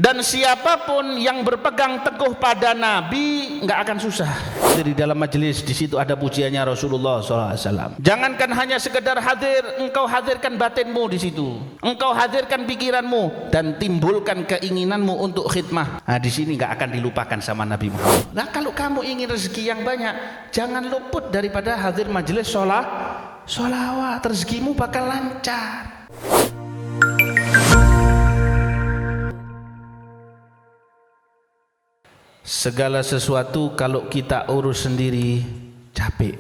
Dan siapapun yang berpegang teguh pada Nabi nggak akan susah. Di dalam majelis di situ ada pujiannya Rasulullah SAW. Jangankan hanya sekedar hadir, engkau hadirkan batinmu di situ. Engkau hadirkan pikiranmu dan timbulkan keinginanmu untuk khidmah. Nah, di sini nggak akan dilupakan sama Nabi Muhammad. Nah, kalau kamu ingin rezeki yang banyak, jangan luput daripada hadir majelis sholawat. Rezekimu bakal lancar. Segala sesuatu kalau kita urus sendiri capek.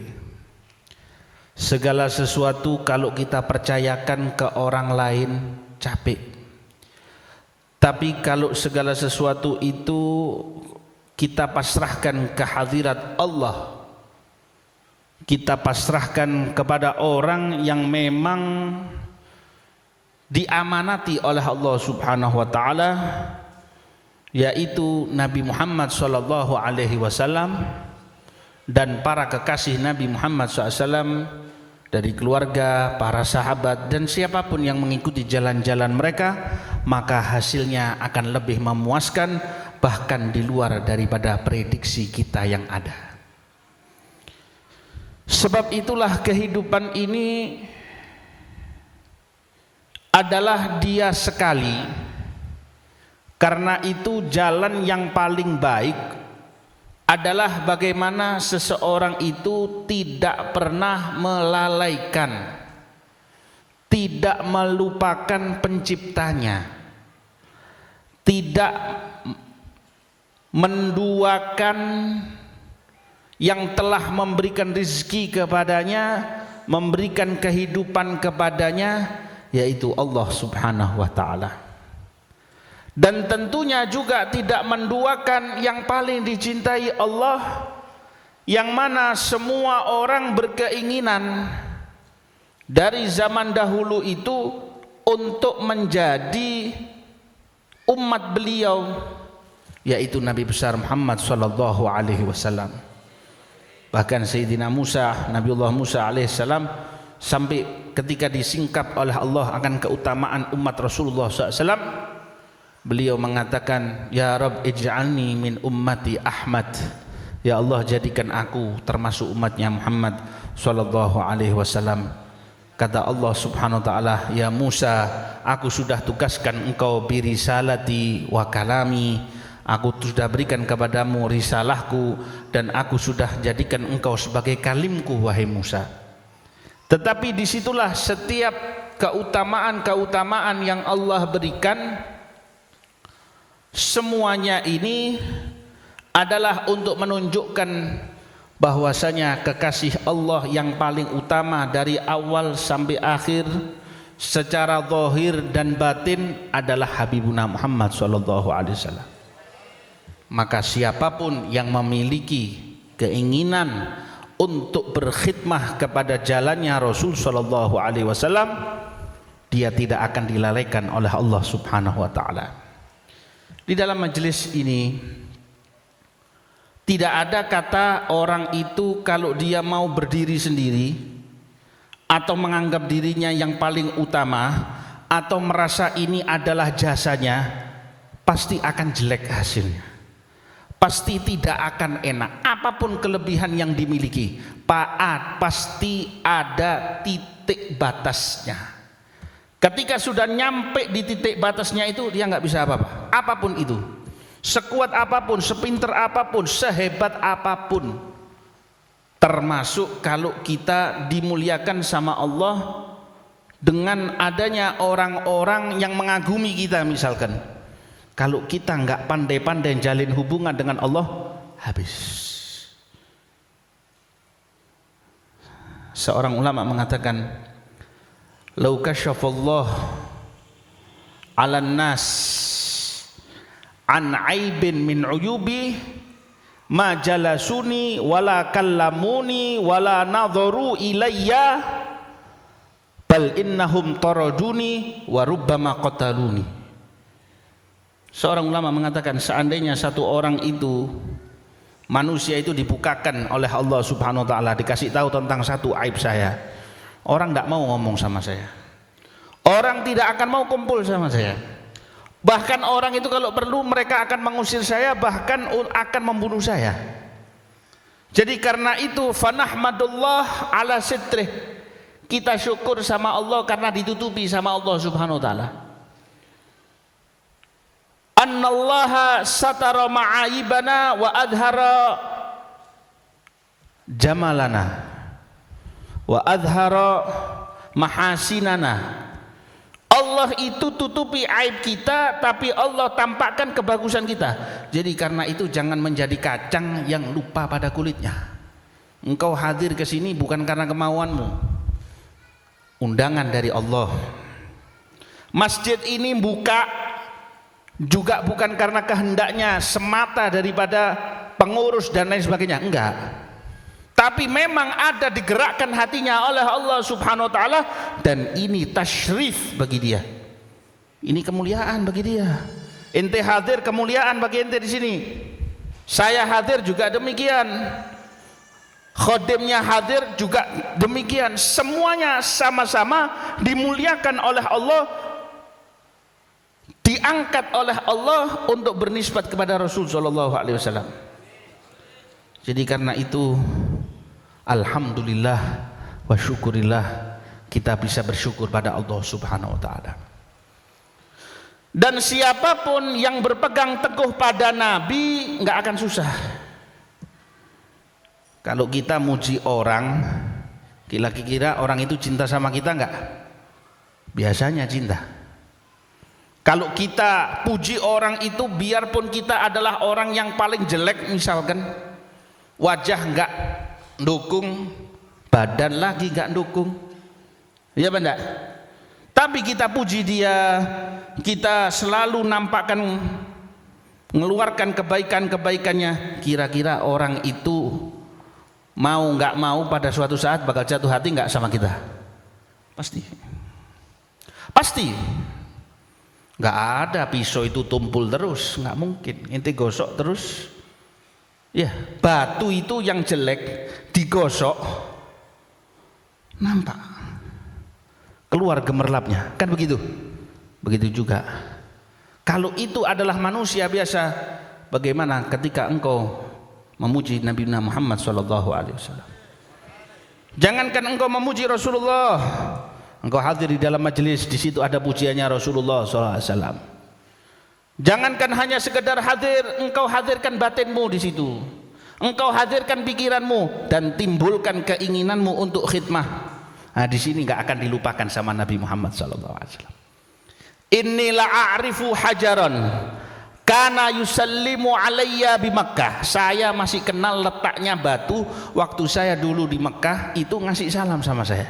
Segala sesuatu kalau kita percayakan ke orang lain capek. Tapi kalau segala sesuatu itu kita pasrahkan ke hadirat Allah, kita pasrahkan kepada orang yang memang diamanati oleh Allah Subhanahu wa taala, yaitu Nabi Muhammad sallallahu alaihi wasallam dan para kekasih Nabi Muhammad SAW, dari keluarga, para sahabat dan siapapun yang mengikuti jalan-jalan mereka, maka hasilnya akan lebih memuaskan, bahkan di luar daripada prediksi kita yang ada. Sebab itulah kehidupan ini adalah dia sekali. Karena itu jalan yang paling baik adalah bagaimana seseorang itu tidak pernah melalaikan, tidak melupakan penciptanya, tidak menduakan yang telah memberikan rezeki kepadanya, memberikan kehidupan kepadanya, yaitu Allah Subhanahu wa taala. Dan tentunya juga tidak menduakan yang paling dicintai Allah, yang mana semua orang berkeinginan dari zaman dahulu itu untuk menjadi umat beliau, yaitu Nabi besar Muhammad sallallahu alaihi wasallam. Bahkan Sayyidina Musa, Nabiullah Musa alaihissalam, sampai ketika disingkap oleh Allah akan keutamaan umat Rasulullah SAW, beliau mengatakan, ya Rabb ij'alni min ummati Ahmad, ya Allah jadikan aku termasuk umatnya Muhammad sallallahu alaihi wasallam. Kata Allah Subhanahu wa taala, ya Musa, aku sudah tugaskan engkau birisalati wa kalami, aku sudah berikan kepadamu risalahku dan aku sudah jadikan engkau sebagai kalimku wahai Musa. Tetapi disitulah setiap keutamaan-keutamaan yang Allah berikan, semuanya ini adalah untuk menunjukkan bahwasanya kekasih Allah yang paling utama dari awal sampai akhir secara zahir dan batin adalah Habibuna Muhammad sallallahu alaihi wasallam. Maka siapapun yang memiliki keinginan untuk berkhidmah kepada jalannya Rasul sallallahu alaihi wasallam, dia tidak akan dilalaikan oleh Allah Subhanahu wa taala. Di dalam majelis ini tidak ada kata orang itu kalau dia mau berdiri sendiri atau menganggap dirinya yang paling utama atau merasa ini adalah jasanya, pasti akan jelek hasilnya, pasti tidak akan enak. Apapun kelebihan yang dimiliki, pasti ada titik batasnya. Ketika sudah nyampe di titik batasnya itu, dia nggak bisa apa-apa. Apapun itu, sekuat apapun, sepinter apapun, sehebat apapun, termasuk kalau kita dimuliakan sama Allah dengan adanya orang-orang yang mengagumi kita, misalkan, kalau kita nggak pandai-pandai jalin hubungan dengan Allah, habis. Seorang ulama mengatakan, lau kasyafallah 'alan nas an aibin min uyubi ma jalasuni wala kallamuni wala nadharu ilayya bal innahum taraduni wa rubbama qataluni. Seorang ulama mengatakan, seandainya satu orang itu, manusia itu dibukakan oleh Allah Subhanahu wa taala, dikasih tahu tentang satu aib saya, orang tidak mau ngomong sama saya, orang tidak akan mau kumpul sama saya, Bahkan orang itu kalau perlu mereka akan mengusir saya, bahkan akan membunuh saya. Jadi karena itu fanahmadullah ala sitrih, kita syukur sama Allah karena ditutupi sama Allah Subhanahu wa taala. Annallaha satara ma'aibana wa adhara jamalana wa adhara mahasinana. Allah itu tutupi aib kita, tapi Allah tampakkan kebagusan kita. Jadi karena itu jangan menjadi kacang yang lupa pada kulitnya. Engkau hadir ke sini bukan karena kemauanmu, undangan dari Allah. Masjid ini buka juga bukan karena kehendaknya semata daripada pengurus dan lain sebagainya, enggak. Tapi memang ada digerakkan hatinya oleh Allah Subhanahu wa taala, dan ini tasyrif bagi dia. Ini kemuliaan bagi dia. Ente hadir kemuliaan bagi ente di sini. Saya hadir juga demikian. Khodimnya hadir juga demikian. Semuanya sama-sama dimuliakan oleh Allah, diangkat oleh Allah untuk bernisbat kepada Rasul sallallahu alaihi wasallam. Jadi karena itu alhamdulillah wa syukurillah, kita bisa bersyukur pada Allah Subhanahu wa taala. Dan siapapun yang berpegang teguh pada Nabi nggak akan susah. Kalau kita muji orang, kira-kira orang itu cinta sama kita nggak? Biasanya cinta. Kalau kita puji orang itu, biarpun kita adalah orang yang paling jelek, misalkan wajah nggak dukung, badan lagi nggak dukung, ya benar. Tapi kita puji dia, kita selalu nampakkan, mengeluarkan kebaikan-kebaikannya. Kira-kira orang itu mau nggak mau pada suatu saat bakal jatuh hati nggak sama kita? Pasti. Pasti. Nggak ada pisau itu tumpul terus, nggak mungkin. Ente gosok terus. Ya, batu itu yang jelek digosok nampak keluar gemerlapnya, kan begitu? Begitu juga kalau itu adalah manusia biasa, bagaimana ketika engkau memuji Nabi Muhammad SAW? Jangankan engkau memuji Rasulullah, engkau hadir di dalam majelis, di situ ada pujiannya Rasulullah SAW. Jangankan hanya sekedar hadir, engkau hadirkan batinmu di situ, engkau hadirkan pikiranmu dan timbulkan keinginanmu untuk khidmah. Nah, di sini nggak akan dilupakan sama Nabi Muhammad SAW. Inni la'arifu hajaran kana yusallimu alayya bi Makkah. Saya masih kenal letaknya batu waktu saya dulu di Mekah, itu ngasih salam sama saya.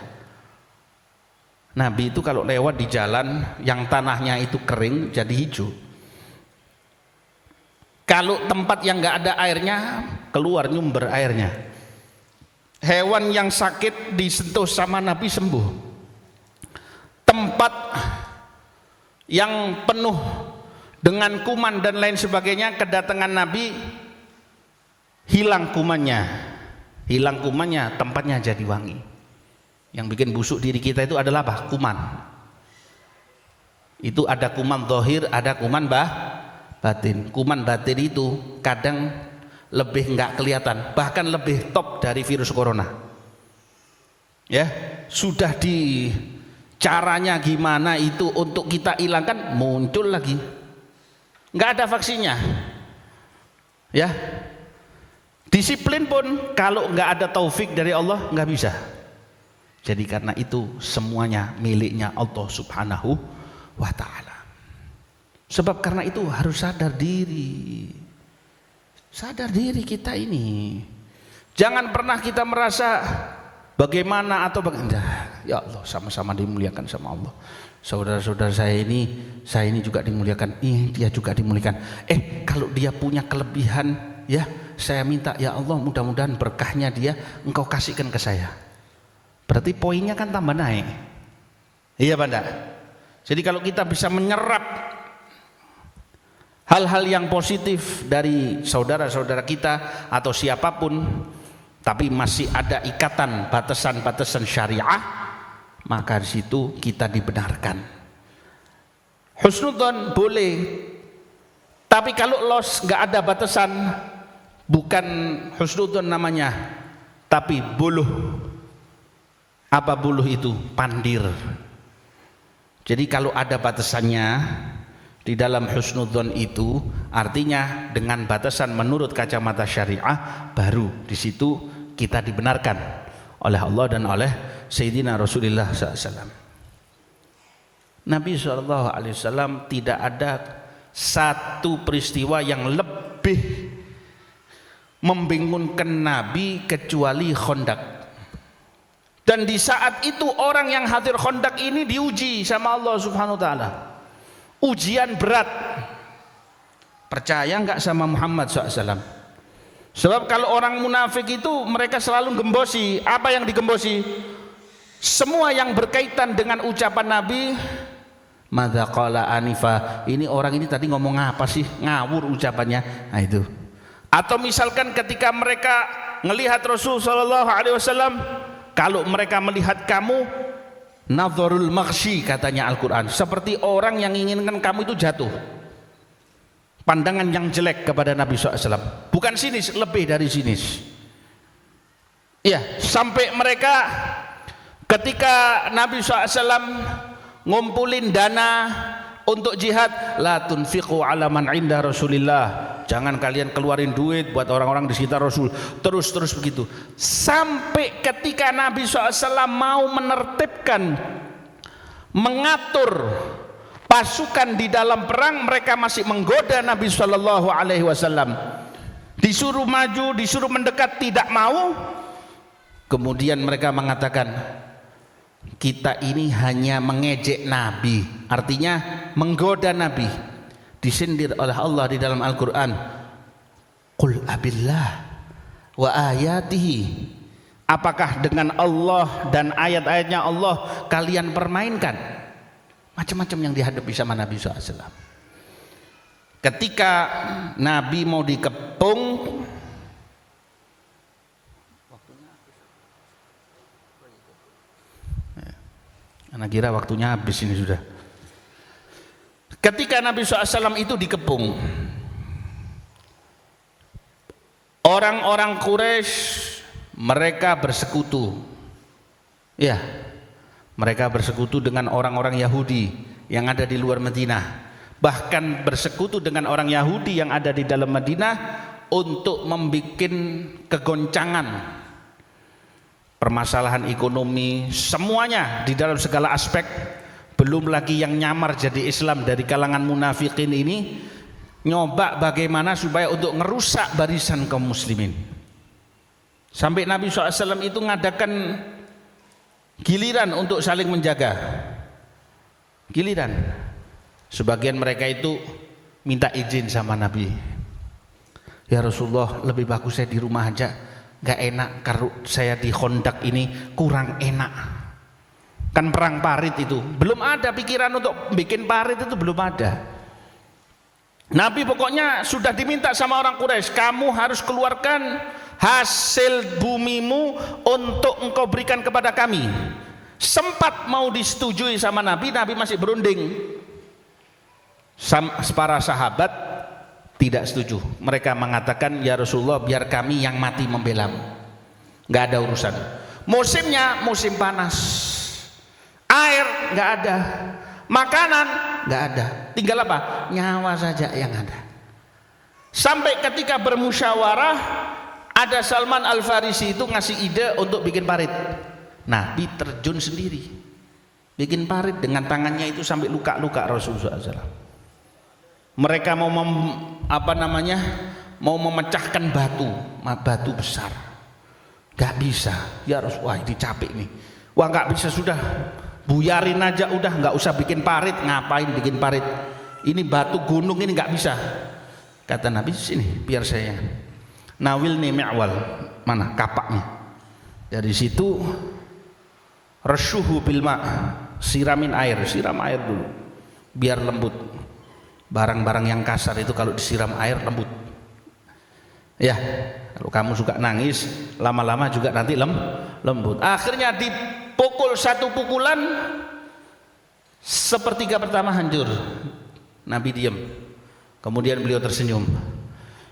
Nabi itu kalau lewat di jalan yang tanahnya itu kering jadi hijau. Kalau tempat yang nggak ada airnya, keluar nyumber airnya. Hewan yang sakit disentuh sama Nabi sembuh. Tempat yang penuh dengan kuman dan lain sebagainya, kedatangan Nabi, hilang kumannya. Hilang kumannya, tempatnya jadi wangi. Yang bikin busuk diri kita itu adalah apa? Kuman. Itu ada kuman zahir, ada kuman batin. Kuman batin itu kadang lebih nggak kelihatan, bahkan lebih top dari virus corona. Ya, sudah di caranya gimana itu untuk kita hilangkan, muncul lagi. Nggak ada vaksinnya. Ya, disiplin pun kalau nggak ada taufik dari Allah nggak bisa. Jadi karena itu semuanya miliknya Allah Subhanahu wa ta'ala. Sebab karena itu harus sadar diri. Sadar diri kita ini. Jangan pernah kita merasa bagaimana atau bagaimana. Ya Allah, sama-sama dimuliakan sama Allah. Saudara-saudara saya ini juga dimuliakan. Dia juga dimuliakan. Kalau dia punya kelebihan, ya saya minta ya Allah, mudah-mudahan berkahnya dia engkau kasihkan ke saya. Berarti poinnya kan tambah naik. Iya Banda. Jadi kalau kita bisa menyerap hal-hal yang positif dari saudara-saudara kita atau siapapun, tapi masih ada ikatan batasan-batasan syariah, maka di situ kita dibenarkan. Husnudzon boleh, tapi kalau los nggak ada batasan, bukan husnudzon namanya, tapi buluh. Apa buluh itu? Pandir. Jadi kalau ada batasannya di dalam husnudzon itu, artinya dengan batasan menurut kacamata syariah, baru di situ kita dibenarkan oleh Allah dan oleh Sayyidina Rasulullah SAW. Nabi SAW tidak ada satu peristiwa yang lebih membingungkan Nabi kecuali Khandaq. Dan di saat itu orang yang hadir Khandaq ini diuji sama Allah Subhanahu wa taala. Ujian berat. Percaya enggak sama Muhammad SAW? Sebab kalau orang munafik itu mereka selalu gembosi. Apa yang digembosi? Semua yang berkaitan dengan ucapan Nabi. Madza qala anifa. Ini orang ini tadi ngomong apa sih? Ngawur ucapannya. Nah itu. Atau misalkan ketika mereka melihat Rasul sallallahu alaihi wasallam, kalau mereka melihat kamu, nadharul maghsyi katanya Al-Qur'an, seperti orang yang inginkan kamu itu jatuh. Pandangan yang jelek kepada Nabi SAW. Bukan sinis, lebih dari sinis. Iya, sampai mereka ketika Nabi SAW ngumpulin dana untuk jihad, la tunfiqu ala man inda Rasulillah. Jangan kalian keluarin duit buat orang-orang di sekitar Rasul. Terus begitu. Sampai ketika Nabi SAW mau menertibkan, mengatur pasukan di dalam perang, mereka masih menggoda Nabi SAW. Disuruh maju, disuruh mendekat, tidak mau. Kemudian mereka mengatakan, kita ini hanya mengejek Nabi, artinya menggoda Nabi. Disindir oleh Allah di dalam Al-Quran, qul abillah wa ayatihi, apakah dengan Allah dan ayat-ayatnya Allah kalian permainkan? Macam-macam yang dihadapi sama Nabi SAW. Ketika Nabi mau dikepung, anak kira waktunya habis ini sudah. Ketika Nabi SAW itu dikepung, orang-orang Quraisy mereka bersekutu. Ya, mereka bersekutu dengan orang-orang Yahudi yang ada di luar Madinah. Bahkan bersekutu dengan orang Yahudi yang ada di dalam Madinah untuk membuat kegoncangan, permasalahan ekonomi, semuanya di dalam segala aspek. Belum lagi yang nyamar jadi Islam dari kalangan munafikin ini, nyoba bagaimana supaya untuk ngerusak barisan kaum muslimin. Sampai Nabi SAW itu ngadakan giliran untuk saling menjaga. Giliran. Sebagian mereka itu minta izin sama Nabi. Ya Rasulullah, lebih bagus saya di rumah aja. Gak enak kalau saya di Khandaq ini kurang enak. Kan perang parit itu belum ada pikiran untuk bikin parit, itu belum ada. Nabi pokoknya sudah diminta sama orang Quraisy, kamu harus keluarkan hasil bumimu untuk engkau berikan kepada kami. Sempat mau disetujui sama Nabi, Nabi masih berunding. Para sahabat tidak setuju. Mereka mengatakan, ya Rasulullah, biar kami yang mati membelamu, nggak ada urusan. Musimnya musim panas, air nggak ada, makanan nggak ada, tinggal apa? Nyawa saja yang ada. Sampai ketika bermusyawarah, ada Salman Al-Farisi itu ngasih ide untuk bikin parit. Nabi terjun sendiri bikin parit dengan tangannya itu sampai luka-luka Rasulullah SAW. Mereka mau mau memecahkan batu besar, nggak bisa. Ya Rasulullah, ini capek nih. Wah, nggak bisa, sudah buyarin aja, udah nggak usah bikin parit. Ngapain bikin parit, ini batu gunung ini nggak bisa. Kata Nabi, sini biar saya. Nawil nih mi'wal, mana kapaknya. Dari situ rasyuhu bil ma', siram air dulu biar lembut. Barang-barang yang kasar itu kalau disiram air lembut. Ya, kalau kamu suka nangis, lama-lama juga nanti lembut. Akhirnya dipukul satu pukulan, sepertiga pertama hancur. Nabi diam. Kemudian beliau tersenyum.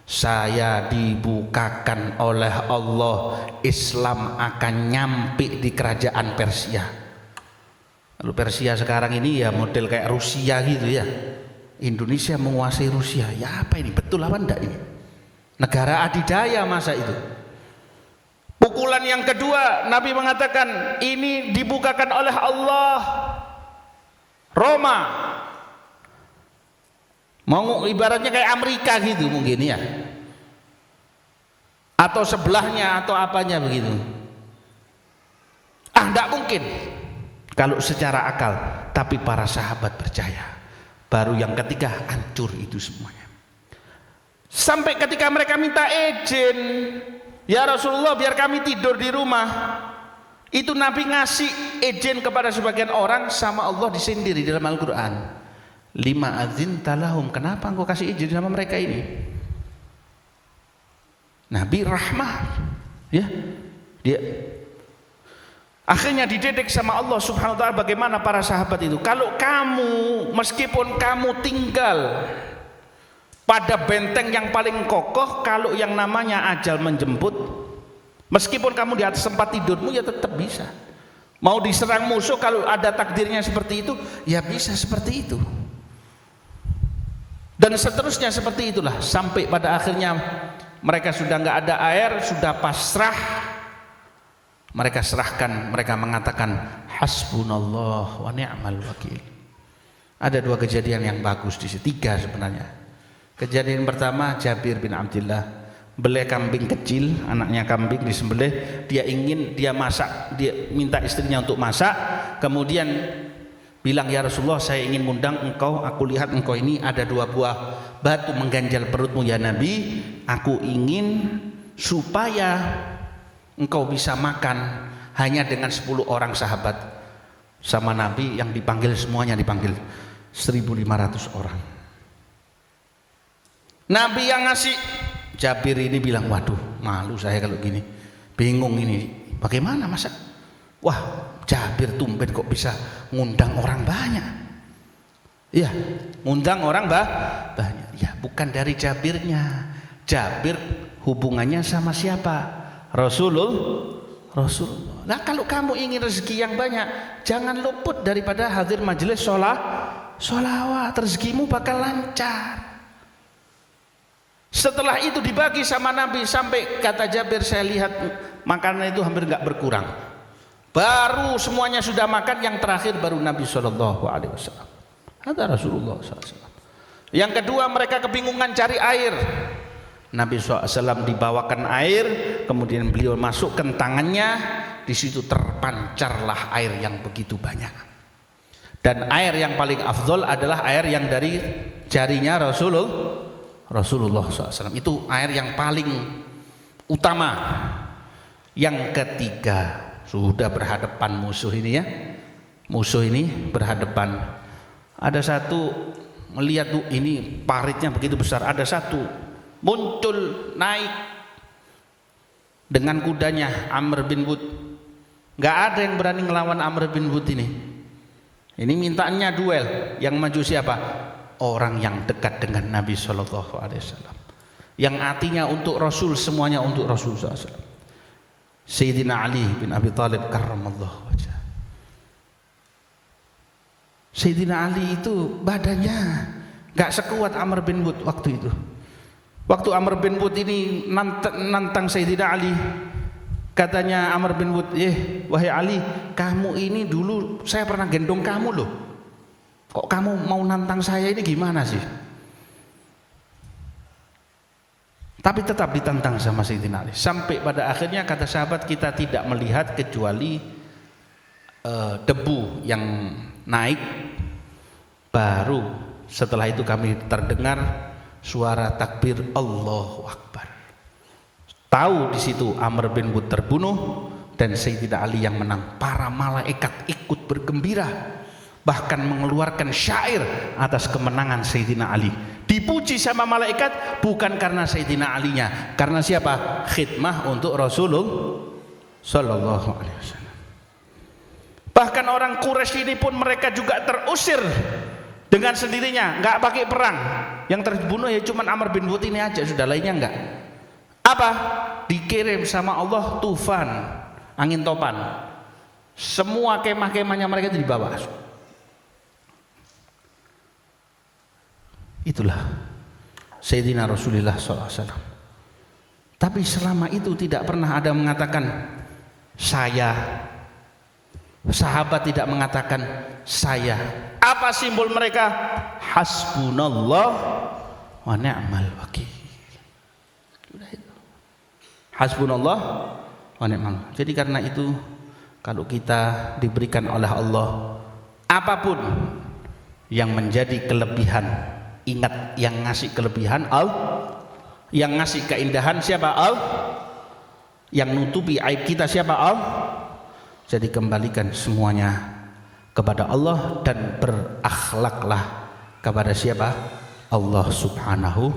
Saya dibukakan oleh Allah, Islam akan nyampe di kerajaan Persia. Lalu Persia sekarang ini ya model kayak Rusia gitu ya. Indonesia menguasai Rusia. Ya apa ini? Betul apa enggak ini? Negara adidaya masa itu. Pukulan yang kedua, Nabi mengatakan ini dibukakan oleh Allah, Roma. Mau ibaratnya kayak Amerika gitu mungkin ya. Atau sebelahnya atau apanya begitu. Enggak mungkin. Kalau secara akal, tapi para sahabat percaya. Baru yang ketiga hancur itu semuanya. Sampai ketika mereka minta izin, ya Rasulullah biar kami tidur di rumah. Itu Nabi ngasih izin kepada sebagian orang, sama Allah disindir di dalam Al-Quran. Lima adzinta lahum, kenapa engkau kasih izin sama mereka ini? Nabi rahmah, ya, dia akhirnya dididik sama Allah Subhanahu wa taala. Bagaimana para sahabat itu? Kalau kamu, meskipun kamu tinggal pada benteng yang paling kokoh, kalau yang namanya ajal menjemput, meskipun kamu di atas tempat tidurmu ya tetap bisa. Mau diserang musuh, kalau ada takdirnya seperti itu, ya bisa seperti itu. Dan seterusnya seperti itulah, sampai pada akhirnya mereka sudah nggak ada air, sudah pasrah. Mereka serahkan, mereka mengatakan hasbunallah wa ni'mal wakil. Ada dua kejadian yang bagus di sini, tiga sebenarnya. Kejadian pertama, Jabir bin Abdullah beli kambing kecil, anaknya kambing disembelih, dia masak, dia minta istrinya untuk masak, kemudian bilang, ya Rasulullah saya ingin mengundang engkau, aku lihat engkau ini ada dua buah batu mengganjal perutmu ya Nabi, aku ingin supaya engkau bisa makan hanya dengan 10 orang sahabat. Sama Nabi yang dipanggil semuanya dipanggil 1.500 orang. Nabi yang ngasih, Jabir ini bilang, waduh malu saya kalau gini, bingung ini bagaimana masak. Wah Jabir tumben kok bisa ngundang orang banyak. Iya, ngundang orang banyak. Ya bukan dari Jabirnya. Jabir hubungannya sama siapa? Rasulullah. Nah kalau kamu ingin rezeki yang banyak, jangan luput daripada hadir majelis sholawat. Rezekimu bakal lancar. Setelah itu dibagi sama Nabi, sampai kata Jabir saya lihat makanan itu hampir nggak berkurang. Baru semuanya sudah makan, yang terakhir baru Nabi SAW. Ada Rasulullah SAW. Yang kedua, mereka kebingungan cari air. Nabi SAW dibawakan air, kemudian beliau masukkan tangannya, di situ terpancarlah air yang begitu banyak. Dan air yang paling afdol adalah air yang dari jarinya Rasulullah SAW. Itu air yang paling utama. Yang ketiga, sudah berhadapan musuh ini ya. Musuh ini berhadapan. Ada satu melihat tuh ini paritnya begitu besar. Ada satu muncul naik dengan kudanya Amr bin Wud. Gak ada yang berani ngelawan Amr bin Wud ini. Ini mintaannya duel. Yang maju siapa? Orang yang dekat dengan Nabi SAW, yang artinya untuk Rasul, semuanya untuk Rasul SAW. Sayyidina Ali bin Abi Thalib karramallahu wajhah. Sayyidina Ali itu badannya gak sekuat Amr bin Wud waktu itu. Waktu Amr bin Wud ini nantang Sayyidina Ali, katanya Amr bin Wud, wahai Ali, kamu ini dulu saya pernah gendong kamu loh. Kok kamu mau nantang saya ini gimana sih? Tapi tetap ditantang sama Sayyidina Ali. Sampai pada akhirnya kata sahabat, kita tidak melihat kecuali debu yang naik. Baru setelah itu kami terdengar suara takbir Allahu Akbar. Tahu di situ Amr bin Wud terbunuh dan Sayyidina Ali yang menang. Para malaikat ikut bergembira, bahkan mengeluarkan syair atas kemenangan Sayyidina Ali. Dipuji sama malaikat bukan karena Sayyidina Alinya, karena siapa? Khidmah untuk Rasulullah Sallallahu Alaihi Wasallam. Bahkan orang Quraisy ini pun mereka juga terusir dengan sendirinya, nggak pakai perang. Yang terbunuh ya cuma Amr bin Wud ini aja, sudah, lainnya enggak. Apa? Dikirim sama Allah tufan, angin topan. Semua kemah-kemahnya mereka itu dibawa. Itulah Sayyidina Rasulullah SAW. Tapi selama itu tidak pernah ada mengatakan saya. Sahabat tidak mengatakan saya. Apa simbol mereka? Hasbunallah wa ni'mal wakil. Hasbunallah wa ni'mal. Jadi karena itu kalau kita diberikan oleh Allah apapun yang menjadi kelebihan, ingat yang ngasih kelebihan Allah, yang ngasih keindahan siapa? Allah. Yang nutupi aib kita siapa? Allah. Jadi kembalikan semuanya kepada Allah dan berakhlaklah kepada siapa? Allah Subhanahu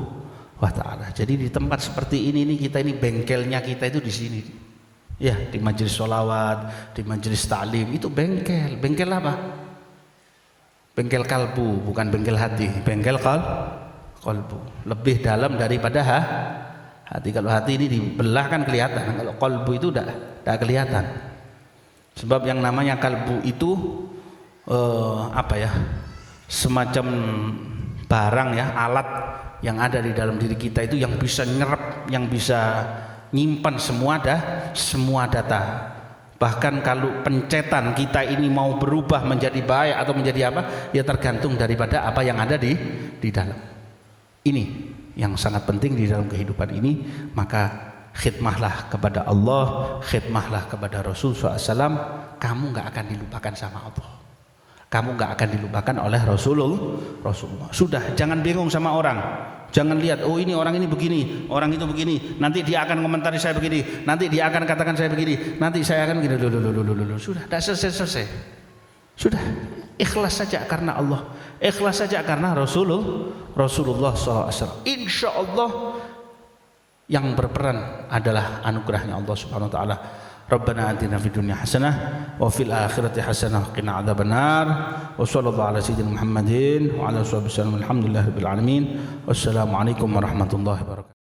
wa ta'ala. Jadi di tempat seperti ini kita ini bengkelnya kita itu di sini. Ya, di majelis sholawat, di majelis ta'lim itu bengkel. Bengkel apa? Bengkel kalbu, bukan bengkel hati. Bengkel kalbu. Lebih dalam daripada hati. Kalau hati ini dibelah kan kelihatan. Kalau kalbu itu tidak kelihatan. Sebab yang namanya kalbu itu semacam barang ya, alat yang ada di dalam diri kita itu yang bisa nyerap, yang bisa nyimpan semua data. Bahkan kalau pencetan kita ini mau berubah menjadi baik atau menjadi apa, ya tergantung daripada apa yang ada di dalam. Ini yang sangat penting di dalam kehidupan ini. Maka khidmahlah kepada Allah, khidmahlah kepada Rasul SAW. Kamu nggak akan dilupakan sama Allah, kamu nggak akan dilupakan oleh Rasulullah. Sudah, jangan bingung sama orang, jangan lihat oh ini orang ini begini, orang itu begini, nanti dia akan komentari saya begini, nanti dia akan katakan saya begini, nanti saya akan gini. Sudah, tidak selesai. Sudah, ikhlas saja karena Allah, ikhlas saja karena Rasulullah SAW. Insya Allah yang berperan adalah anugerahnya Allah Subhanahu wa taala. Rabbana atina fid dunya hasanah wa fil akhirati hasanah wa qina adzabannar. Wa sallallahu ala sayyidina Muhammadin wa ala alihi wasallam. Alhamdulillahirabbil alamin. Wassalamu alaikum warahmatullahi wabarakatuh.